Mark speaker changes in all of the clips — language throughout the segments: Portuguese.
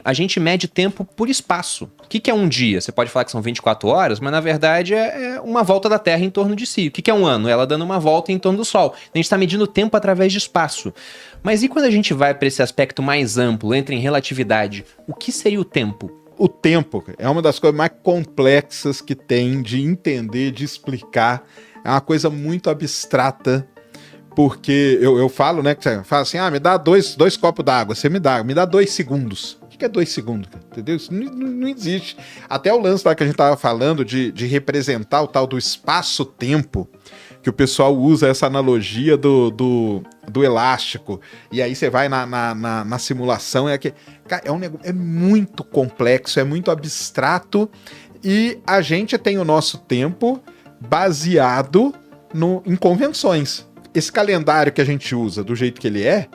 Speaker 1: A gente mede tempo por espaço. O que é um dia? Você pode falar que são 24 horas, mas na verdade é uma volta da Terra em torno de si. O que é um ano? Ela dando uma volta em torno do Sol. A gente está medindo o tempo através de espaço. Mas e quando a gente vai para esse aspecto mais amplo, entra em relatividade, o que seria o tempo?
Speaker 2: O tempo é uma das coisas mais complexas que tem de entender, de explicar. É uma coisa muito abstrata, porque eu falo, né, que você fala assim, me dá dois copos d'água, você me dá 2 segundos. O que é 2 segundos, entendeu? Isso não existe. Até o lance lá que a gente tava falando de representar o tal do espaço-tempo, que o pessoal usa essa analogia do elástico, e aí você vai na simulação, é muito complexo, é muito abstrato, e a gente tem o nosso tempo baseado em convenções. Esse calendário que a gente usa, do jeito que ele é,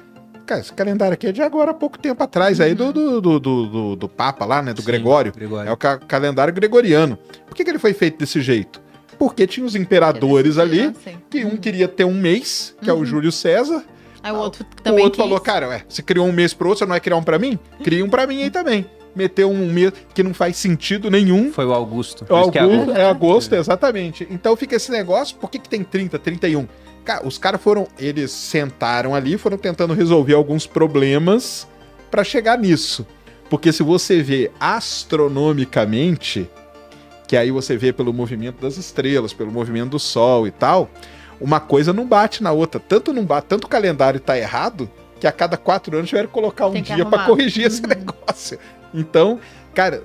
Speaker 2: cara, esse calendário aqui é de agora há pouco tempo atrás, aí do Papa lá, né, do Gregório. É o calendário gregoriano. Por que ele foi feito desse jeito? Porque tinha os imperadores ali, que um queria ter um mês, que é o Júlio César.
Speaker 3: Aí o outro também
Speaker 2: falou, cara, você criou um mês pro outro, você não vai criar um pra mim? Cria um pra mim aí também. Meteu um mês que não faz sentido nenhum.
Speaker 1: Foi o Augusto.
Speaker 2: Agosto, exatamente. Então fica esse negócio, por que tem 30, 31? Cara, os caras eles sentaram ali, foram tentando resolver alguns problemas pra chegar nisso. Porque se você vê astronomicamente, que aí você vê pelo movimento das estrelas, pelo movimento do Sol e tal, uma coisa não bate na outra. Tanto o calendário tá errado, que a cada 4 anos tiveram que colocar um dia pra corrigir esse negócio. Então, cara,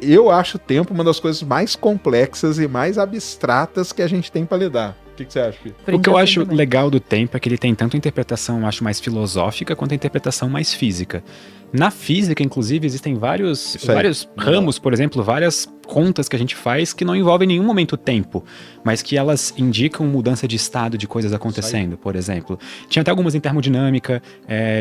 Speaker 2: eu acho o tempo uma das coisas mais complexas e mais abstratas que a gente tem pra lidar. O que você acha, Fih?
Speaker 4: O que eu acho legal do tempo é que ele tem tanto a interpretação, eu acho, mais filosófica, quanto a interpretação mais física. Na física, inclusive, existem vários ramos, por exemplo, várias contas que a gente faz que não envolvem em nenhum momento o tempo, mas que elas indicam mudança de estado de coisas acontecendo, por exemplo. Tinha até algumas em termodinâmica,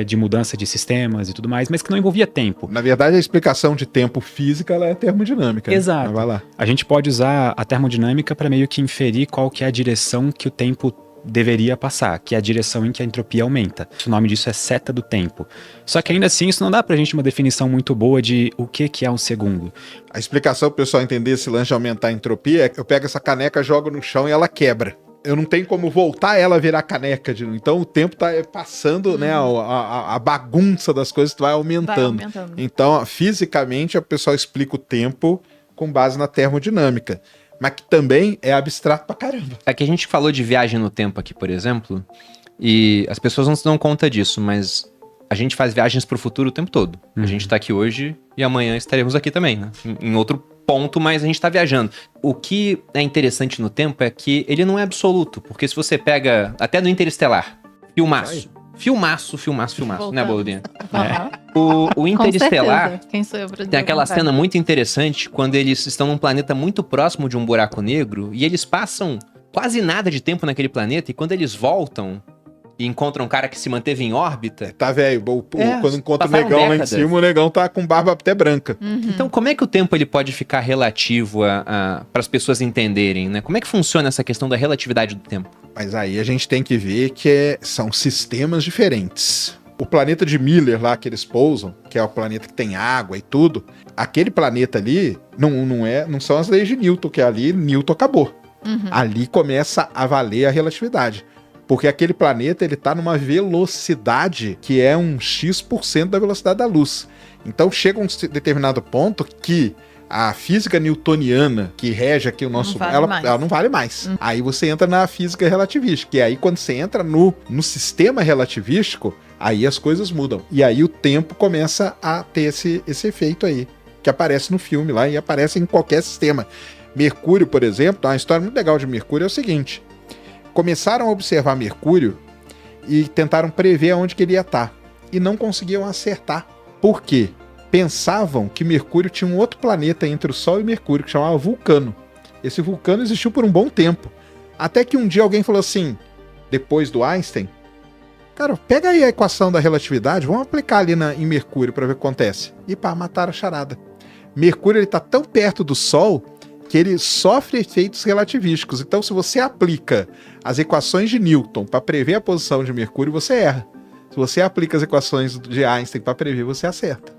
Speaker 4: de mudança de sistemas e tudo mais, mas que não envolvia tempo.
Speaker 2: Na verdade, a explicação de tempo física ela é termodinâmica.
Speaker 4: Exato.
Speaker 2: Né? Vai lá.
Speaker 4: A gente pode usar a termodinâmica para meio que inferir qual que é a direção que o tempo deveria passar, que é a direção em que a entropia aumenta. O nome disso é seta do tempo. Só que ainda assim, isso não dá pra gente uma definição muito boa de o que é um segundo.
Speaker 2: A explicação pro pessoal entender esse lance de aumentar a entropia é que eu pego essa caneca, jogo no chão e ela quebra. Eu não tenho como voltar ela a virar caneca. Então o tempo tá passando, né? A bagunça das coisas vai aumentando. Então, fisicamente, o pessoal explica o tempo com base na termodinâmica. Mas que também é abstrato pra caramba.
Speaker 1: É que a gente falou de viagem no tempo aqui, por exemplo, e as pessoas não se dão conta disso, mas a gente faz viagens pro futuro o tempo todo. A gente tá aqui hoje e amanhã estaremos aqui também, né? Em outro ponto, mas a gente tá viajando. O que é interessante no tempo é que ele não é absoluto, porque se você pega, até no Interestelar, filmaço, né, Boludinha? O Interestelar tem aquela cena muito interessante quando eles estão num planeta muito próximo de um buraco negro e eles passam quase nada de tempo naquele planeta e quando eles voltam e encontram um cara que se manteve em órbita...
Speaker 2: Tá, velho, quando encontra o negão décadas lá em cima, o negão tá com barba até branca.
Speaker 1: Então, como é que o tempo ele pode ficar relativo para as pessoas entenderem, né? Como é que funciona essa questão da relatividade do tempo?
Speaker 2: Mas aí a gente tem que ver que são sistemas diferentes. O planeta de Miller lá que eles pousam, que é o planeta que tem água e tudo, aquele planeta ali não são as leis de Newton, que ali Newton acabou. Ali começa a valer a relatividade. Porque aquele planeta, ele tá numa velocidade que é um X% da velocidade da luz. Então chega um determinado ponto que a física newtoniana, que rege aqui o nosso... ela não vale mais. Aí você entra na física relativística. E aí quando você entra no sistema relativístico, aí as coisas mudam. E aí o tempo começa a ter esse efeito aí, que aparece no filme lá e aparece em qualquer sistema. Mercúrio, por exemplo, uma história muito legal de Mercúrio é o seguinte... Começaram a observar Mercúrio e tentaram prever aonde que ele ia estar. E não conseguiam acertar. Por quê? Pensavam que Mercúrio tinha um outro planeta entre o Sol e Mercúrio, que chamava Vulcano. Esse Vulcano existiu por um bom tempo. Até que um dia alguém falou assim, depois do Einstein, cara, pega aí a equação da relatividade, vamos aplicar ali em Mercúrio para ver o que acontece. E pá, mataram a charada. Mercúrio está tão perto do Sol que ele sofre efeitos relativísticos. Então, se você aplica as equações de Newton para prever a posição de Mercúrio, você erra. Se você aplica as equações de Einstein para prever, você acerta.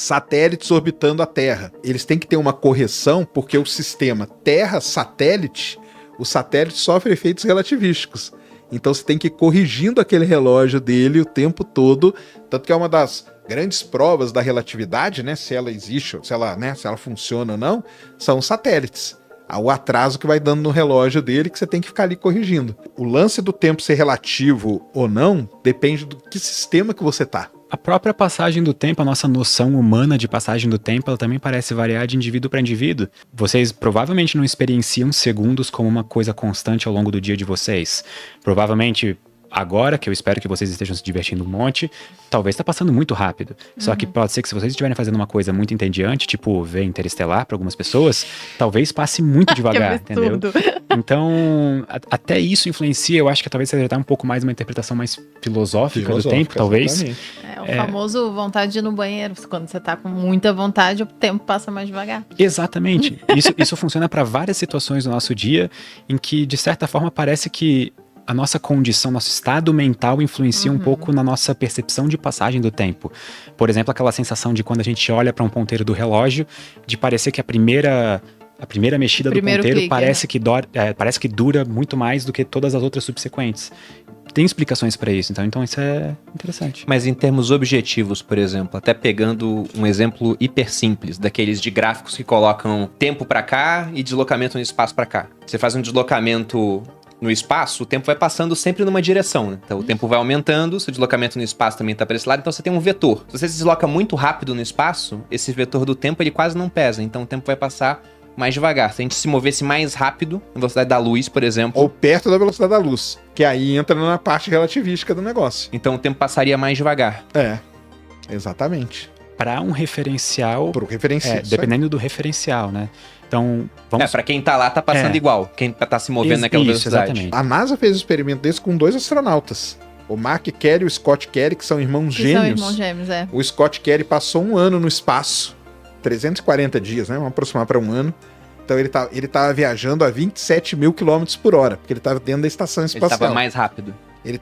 Speaker 2: satélites orbitando a Terra. Eles têm que ter uma correção porque o sistema Terra-satélite, o satélite sofre efeitos relativísticos. Então você tem que ir corrigindo aquele relógio dele o tempo todo, tanto que é uma das grandes provas da relatividade, né, se ela existe, se ela funciona ou não, são os satélites. O atraso que vai dando no relógio dele que você tem que ficar ali corrigindo. O lance do tempo ser relativo ou não depende do que sistema que você tá.
Speaker 4: A própria passagem do tempo, a nossa noção humana de passagem do tempo, ela também parece variar de indivíduo para indivíduo. Vocês provavelmente não experienciam segundos como uma coisa constante ao longo do dia de vocês. Provavelmente, agora, que eu espero que vocês estejam se divertindo um monte, talvez tá passando muito rápido. Só que pode ser que se vocês estiverem fazendo uma coisa muito entediante, tipo ver Interestelar para algumas pessoas, talvez passe muito devagar, entendeu? Então, até isso influencia, eu acho que talvez seja um pouco mais uma interpretação mais filosófica do tempo, talvez.
Speaker 3: É o famoso vontade de ir no banheiro. Quando você tá com muita vontade, o tempo passa mais devagar.
Speaker 4: Exatamente. Isso funciona para várias situações do nosso dia, em que, de certa forma, parece que a nossa condição, nosso estado mental influencia um pouco na nossa percepção de passagem do tempo. Por exemplo, aquela sensação de quando a gente olha para um ponteiro do relógio, de parecer que a primeira mexida do ponteiro parece que dura muito mais do que todas as outras subsequentes. Tem explicações para isso, então isso é interessante.
Speaker 1: Mas em termos objetivos, por exemplo, até pegando um exemplo hiper simples, daqueles de gráficos que colocam tempo para cá e deslocamento no espaço para cá. Você faz um deslocamento no espaço, o tempo vai passando sempre numa direção, né? Então o tempo vai aumentando, seu deslocamento no espaço também tá para esse lado, então você tem um vetor. Se você se desloca muito rápido no espaço, esse vetor do tempo ele quase não pesa, então o tempo vai passar mais devagar. Se a gente se movesse mais rápido, na velocidade da luz, por exemplo...
Speaker 2: Ou perto da velocidade da luz, que aí entra na parte relativística do negócio.
Speaker 1: Então o tempo passaria mais devagar.
Speaker 2: É, exatamente.
Speaker 4: Para um referencial...
Speaker 2: Pro referencial.
Speaker 4: Dependendo do referencial, né? Então, vamos...
Speaker 1: pra quem tá lá, tá passando igual. Quem tá se movendo naquela velocidade.
Speaker 4: Exatamente.
Speaker 2: A NASA fez um experimento desse com 2 astronautas. O Mark Kelly e o Scott Kelly, que são irmãos gêmeos.
Speaker 3: São irmãos gêmeos, é.
Speaker 2: O Scott Kelly passou 1 ano no espaço. 340 dias, né? Vamos aproximar para 1 ano. Então ele tava viajando a 27 mil quilômetros por hora, porque ele tava dentro da estação espacial.
Speaker 1: Ele tava mais rápido.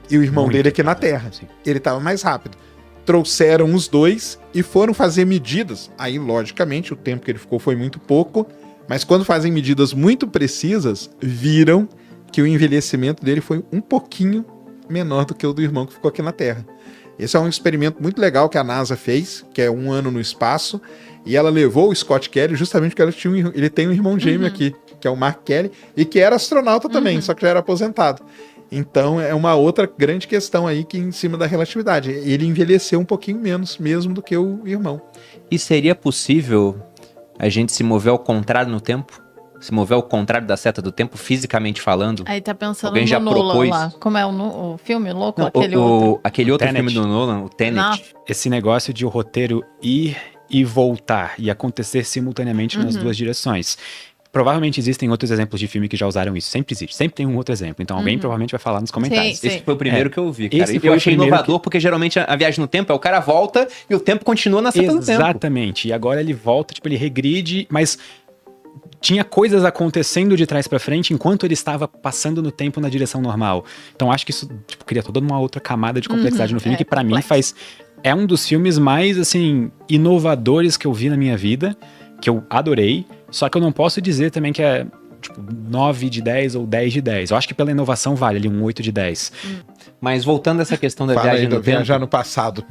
Speaker 2: E o irmão dele aqui na Terra.
Speaker 4: Sim.
Speaker 2: Ele tava mais rápido. Trouxeram os dois e foram fazer medidas. Aí, logicamente, o tempo que ele ficou foi muito pouco, mas quando fazem medidas muito precisas, viram que o envelhecimento dele foi um pouquinho menor do que o do irmão que ficou aqui na Terra. Esse é um experimento muito legal que a NASA fez, que é 1 ano no espaço, e ela levou o Scott Kelly justamente porque ele tem um irmão gêmeo aqui, que é o Mark Kelly, e que era astronauta também, só que já era aposentado. Então é uma outra grande questão aí que em cima da relatividade. Ele envelheceu um pouquinho menos mesmo do que o irmão.
Speaker 1: E seria possível a gente se mover ao contrário no tempo? Se mover ao contrário da seta do tempo, fisicamente falando?
Speaker 3: Aí tá pensando
Speaker 1: Alguém já
Speaker 3: no Nolan
Speaker 1: propôs?
Speaker 3: lá. Como é o filme louco?
Speaker 1: Não, aquele outro
Speaker 4: Tenet.
Speaker 1: filme do Nolan, o Tenet.
Speaker 3: Não.
Speaker 4: Esse negócio de o roteiro ir e voltar e acontecer simultaneamente nas duas direções. Provavelmente existem outros exemplos de filme que já usaram isso. Sempre existe. Sempre tem um outro exemplo. Então alguém provavelmente vai falar nos comentários.
Speaker 3: Sim.
Speaker 1: Esse foi o primeiro que eu vi, cara.
Speaker 4: Esse
Speaker 1: E
Speaker 4: foi
Speaker 1: eu
Speaker 4: o
Speaker 1: achei
Speaker 4: primeiro
Speaker 1: inovador, porque geralmente a viagem no tempo é o cara volta e o tempo continua na seta do tempo.
Speaker 4: Exatamente. E agora ele volta, tipo, ele regride, mas tinha coisas acontecendo de trás pra frente enquanto ele estava passando no tempo na direção normal. Então acho que isso cria toda uma outra camada de complexidade no filme que pra mim é um dos filmes mais, assim, inovadores que eu vi na minha vida, que eu adorei, só que eu não posso dizer também que é, tipo, 9 de 10 ou 10 de 10. Eu acho que pela inovação vale ali um 8 de 10.
Speaker 1: Mas voltando a essa questão da
Speaker 2: Fala
Speaker 1: viagem
Speaker 2: aí
Speaker 1: no
Speaker 2: do
Speaker 1: tempo,
Speaker 2: viajar no passado.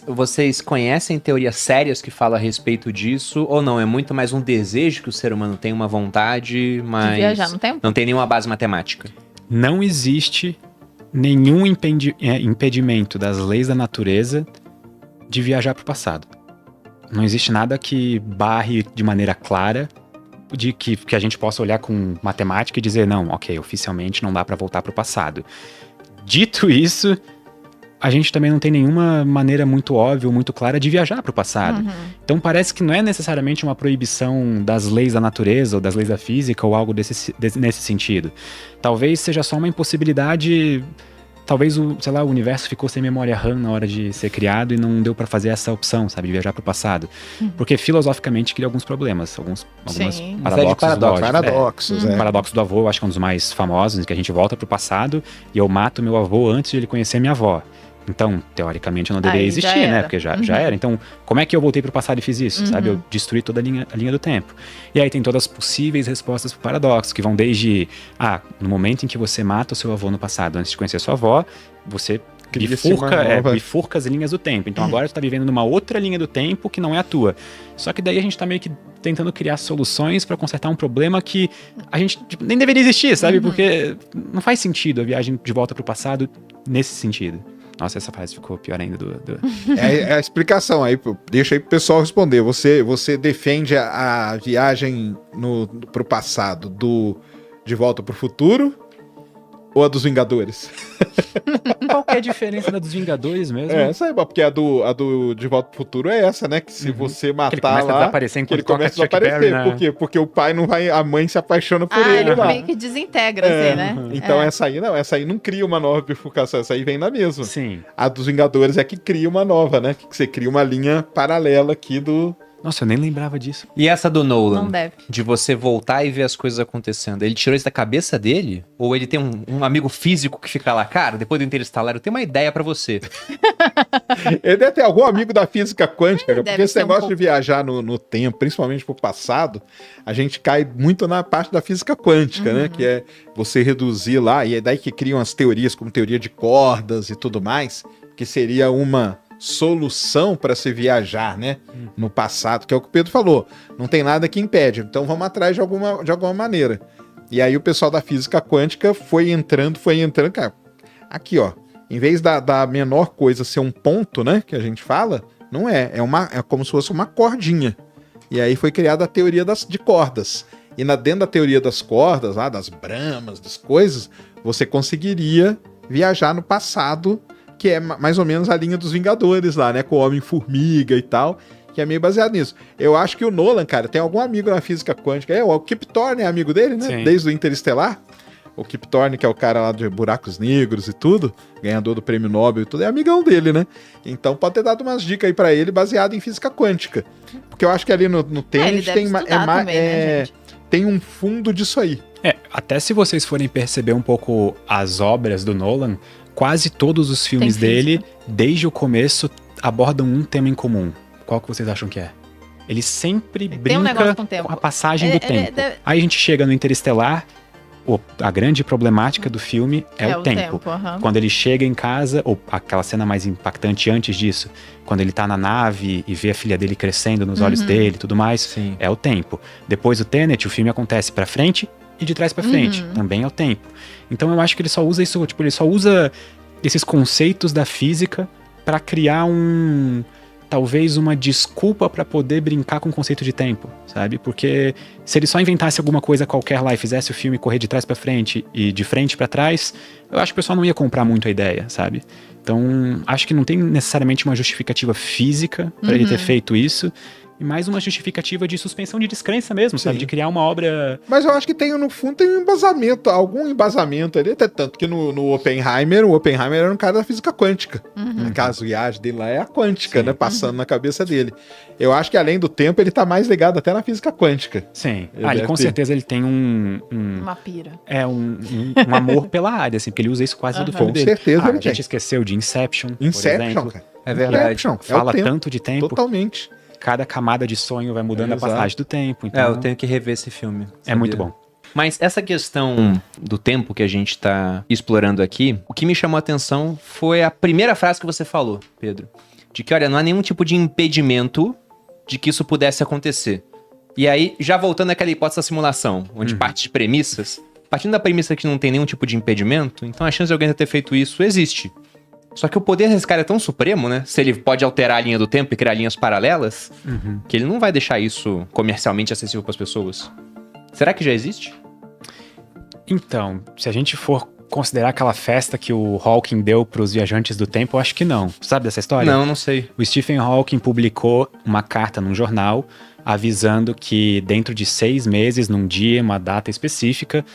Speaker 1: vocês conhecem teorias sérias que falam a respeito disso ou não? É muito mais um desejo que o ser humano tem, uma vontade, mas
Speaker 3: De viajar no tempo?
Speaker 1: não tem nenhuma base matemática.
Speaker 4: Não existe nenhum impedimento das leis da natureza de viajar pro passado. Não existe nada que barre de maneira clara de que a gente possa olhar com matemática e dizer, não, ok, oficialmente não dá pra voltar pro passado. Dito isso, a gente também não tem nenhuma maneira muito óbvia ou muito clara de viajar pro passado. Então parece que não é necessariamente uma proibição das leis da natureza ou das leis da física ou algo nesse sentido. Talvez seja só uma impossibilidade. Talvez o universo ficou sem memória RAM na hora de ser criado e não deu pra fazer essa opção, sabe, de viajar pro passado. Porque filosoficamente cria alguns problemas, alguns
Speaker 3: Sim.
Speaker 4: paradoxos lógicos.
Speaker 2: Paradoxos,
Speaker 4: O paradoxo do avô, eu acho que é um dos mais famosos, em que a gente volta pro passado e eu mato meu avô antes de ele conhecer minha avó. Então, teoricamente, eu não deveria
Speaker 3: Aí já
Speaker 4: existir, né?
Speaker 3: era.
Speaker 4: Porque já era. Então, como é que eu voltei pro passado e fiz isso, sabe? Eu destruí toda a linha do tempo. E aí tem todas as possíveis respostas pro paradoxo, que vão desde, no momento em que você mata o seu avô no passado, antes de conhecer sua avó, você bifurca as linhas do tempo. Então agora tu tá vivendo numa outra linha do tempo que não é a tua. Só que daí a gente tá meio que tentando criar soluções pra consertar um problema que a gente nem deveria existir, sabe? Porque não faz sentido a viagem de volta pro passado nesse sentido. Nossa, essa frase ficou pior ainda
Speaker 2: É a explicação aí, deixa aí pro pessoal responder. Você defende a viagem pro passado De Volta pro Futuro ou a dos Vingadores?
Speaker 4: Qual que é a diferença da dos Vingadores mesmo?
Speaker 2: Essa aí, porque a do De Volta pro Futuro é essa, né? Que se você matar
Speaker 4: ele começa
Speaker 2: lá,
Speaker 4: a desaparecer
Speaker 2: que ele
Speaker 4: enquanto
Speaker 2: começa a
Speaker 4: toca Chuck
Speaker 2: desaparecer.
Speaker 4: Berry, né?
Speaker 2: Por quê? Porque o pai não vai, a mãe se apaixona por ele
Speaker 3: ele
Speaker 2: lá.
Speaker 3: meio que desintegra, assim, né?
Speaker 2: Então essa aí não cria uma nova bifurcação, essa aí vem na mesma.
Speaker 4: Sim.
Speaker 2: A dos Vingadores é que cria uma nova, né? Que você cria uma linha paralela aqui do...
Speaker 4: Nossa, eu nem lembrava disso.
Speaker 1: E essa do Nolan?
Speaker 3: Não deve.
Speaker 1: De você voltar e ver as coisas acontecendo. Ele tirou isso da cabeça dele? Ou ele tem um amigo físico que fica lá? Cara, depois do Interestelar, eu tenho uma ideia pra você.
Speaker 2: Ele deve ter algum amigo da física quântica, porque
Speaker 3: deve
Speaker 2: esse
Speaker 3: ser
Speaker 2: negócio de viajar no tempo, principalmente pro passado, a gente cai muito na parte da física quântica, né? Que é você reduzir lá, e é daí que criam as teorias, como teoria de cordas e tudo mais, que seria uma solução para se viajar, né? No passado, que é o que o Pedro falou. Não tem nada que impede, então vamos atrás de alguma maneira. E aí o pessoal da física quântica foi entrando, cara. Aqui, ó, em vez da menor coisa ser um ponto, né, que a gente fala, não é como se fosse uma cordinha. E aí foi criada a teoria de cordas. E dentro da teoria das cordas, lá das bramas, das coisas, você conseguiria viajar no passado, que é mais ou menos a linha dos Vingadores lá, né, com o Homem-Formiga e tal, que é meio baseado nisso. Eu acho que o Nolan, cara, tem algum amigo na física quântica, o Kip Thorne é amigo dele, né,
Speaker 4: Sim.
Speaker 2: desde o Interestelar. O Kip Thorne, que é o cara lá de Buracos Negros e tudo, ganhador do prêmio Nobel e tudo, é amigão dele, né? Então pode ter dado umas dicas aí pra ele baseado em física quântica. Porque eu acho que ali no Tenet
Speaker 3: ele deve estudar também, né, gente?
Speaker 2: Tem um fundo disso aí.
Speaker 4: Até se vocês forem perceber um pouco as obras do Nolan, quase todos os filmes
Speaker 3: Tem
Speaker 4: dele,
Speaker 3: física.
Speaker 4: desde o começo, abordam um tema em comum. Qual que vocês acham que é? Ele sempre
Speaker 3: Tem um negócio
Speaker 4: brinca
Speaker 3: com o tempo.
Speaker 4: com a passagem do tempo.
Speaker 3: deve-
Speaker 4: Aí a gente chega no Interestelar, a grande problemática do filme é o tempo.
Speaker 3: aham.
Speaker 4: Quando ele chega em casa, ou aquela cena mais impactante antes disso, quando ele tá na nave e vê a filha dele crescendo nos olhos dele e tudo mais,
Speaker 1: Sim.
Speaker 4: é o tempo. Depois do Tenet, o filme acontece pra frente e de trás pra frente, também é o tempo. Então eu acho que ele só usa isso, ele só usa esses conceitos da física pra criar talvez uma desculpa pra poder brincar com o conceito de tempo, sabe? Porque se ele só inventasse alguma coisa qualquer lá e fizesse o filme correr de trás pra frente e de frente pra trás, eu acho que o pessoal não ia comprar muito a ideia, sabe? Então, acho que não tem necessariamente uma justificativa física pra ele ter feito isso, e mais uma justificativa de suspensão de descrença mesmo, sabe?
Speaker 2: Sim.
Speaker 4: De criar uma obra...
Speaker 2: Mas eu acho que no fundo tem um embasamento, algum embasamento ali, até tanto que no Oppenheimer, o Oppenheimer era um cara da física quântica. Aquelas viagens dele lá é a quântica, né? Passando na cabeça dele. Eu acho que além do tempo, ele tá mais ligado até na física quântica.
Speaker 4: Sim.
Speaker 2: Ele
Speaker 4: Ele
Speaker 2: deve
Speaker 4: com
Speaker 2: ter.
Speaker 4: certeza ele tem um
Speaker 3: Uma pira.
Speaker 4: um amor pela área, assim, porque ele usa isso quase todo
Speaker 3: Aham.
Speaker 4: filme
Speaker 2: Com
Speaker 4: dele.
Speaker 2: certeza
Speaker 4: A
Speaker 2: ele
Speaker 4: gente
Speaker 2: tem.
Speaker 4: esqueceu de Inception, por
Speaker 2: Inception,
Speaker 4: exemplo.
Speaker 2: cara.
Speaker 1: É verdade.
Speaker 2: Inception,
Speaker 4: Fala
Speaker 2: é o tempo,
Speaker 4: tanto de tempo,
Speaker 2: totalmente.
Speaker 4: cada camada de sonho vai mudando a
Speaker 2: Exato.
Speaker 4: passagem do tempo. Então
Speaker 1: Eu tenho que rever esse filme.
Speaker 4: é muito bom.
Speaker 1: Mas essa questão do tempo que a gente tá explorando aqui, o que me chamou a atenção foi a primeira frase que você falou, Pedro. De que, olha, não há nenhum tipo de impedimento de que isso pudesse acontecer. E aí, já voltando àquela hipótese da simulação, onde parte de premissas, partindo da premissa que não tem nenhum tipo de impedimento, então a chance de alguém ter feito isso existe. Só que o poder desse cara é tão supremo, né? Se ele pode alterar a linha do tempo e criar linhas paralelas, que ele não vai deixar isso comercialmente acessível para as pessoas. Será que já existe?
Speaker 4: Então, se a gente for considerar aquela festa que o Hawking deu para os viajantes do tempo, eu acho que não. Sabe dessa história?
Speaker 1: Não sei.
Speaker 4: O Stephen Hawking publicou uma carta num jornal avisando que dentro de 6 meses, num dia, uma data específica,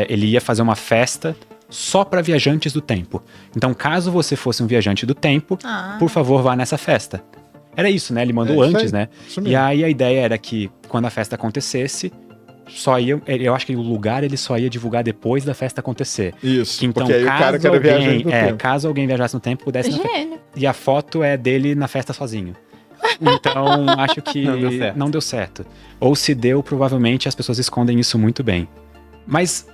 Speaker 4: ele ia fazer uma festa só para viajantes do tempo. Então, caso você fosse um viajante do tempo, por favor, vá nessa festa. Era isso, né? Ele mandou
Speaker 2: isso
Speaker 4: antes,
Speaker 2: aí.
Speaker 4: né?
Speaker 2: Isso mesmo.
Speaker 4: E aí a ideia era que quando a festa acontecesse, eu acho que o lugar ele só ia divulgar depois da festa acontecer.
Speaker 2: Isso,
Speaker 4: Que, então,
Speaker 2: porque aí o cara quer viajar no tempo.
Speaker 4: caso alguém viajasse no tempo, pudesse...
Speaker 3: Gênio.
Speaker 4: E a foto é dele na festa sozinho. Então, acho que não deu certo. Ou se deu, provavelmente as pessoas escondem isso muito bem. Mas,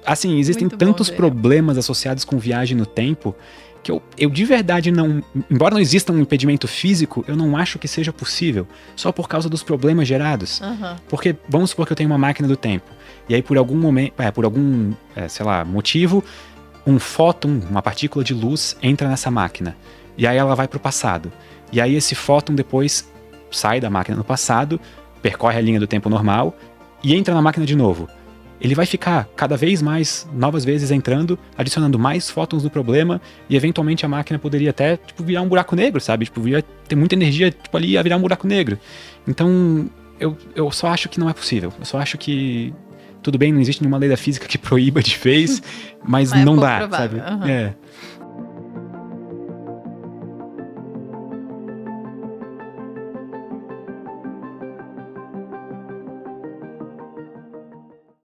Speaker 4: assim, existem
Speaker 3: Muito bom,
Speaker 4: tantos
Speaker 3: Daniel.
Speaker 4: problemas associados com viagem no tempo que eu de verdade não... Embora não exista um impedimento físico, eu não acho que seja possível. Só por causa dos problemas gerados.
Speaker 3: Aham.
Speaker 4: Porque, vamos supor que eu tenho uma máquina do tempo. E aí, por algum momento, sei lá, motivo, um fóton, uma partícula de luz, entra nessa máquina. E aí ela vai pro passado. E aí esse fóton depois sai da máquina no passado, percorre a linha do tempo normal e entra na máquina de novo. Ele vai ficar cada vez mais, novas vezes entrando, adicionando mais fótons do problema e eventualmente a máquina poderia até, tipo, virar um buraco negro, sabe? Tipo, ia ter muita energia, tipo, ali ia virar um buraco negro. Então, eu só acho que não é possível. Eu só acho que, tudo bem, não existe nenhuma lei da física que proíba de vez, mas
Speaker 3: Mas é
Speaker 4: não
Speaker 3: pouco
Speaker 4: dá,
Speaker 3: provável,
Speaker 4: sabe?
Speaker 3: aham.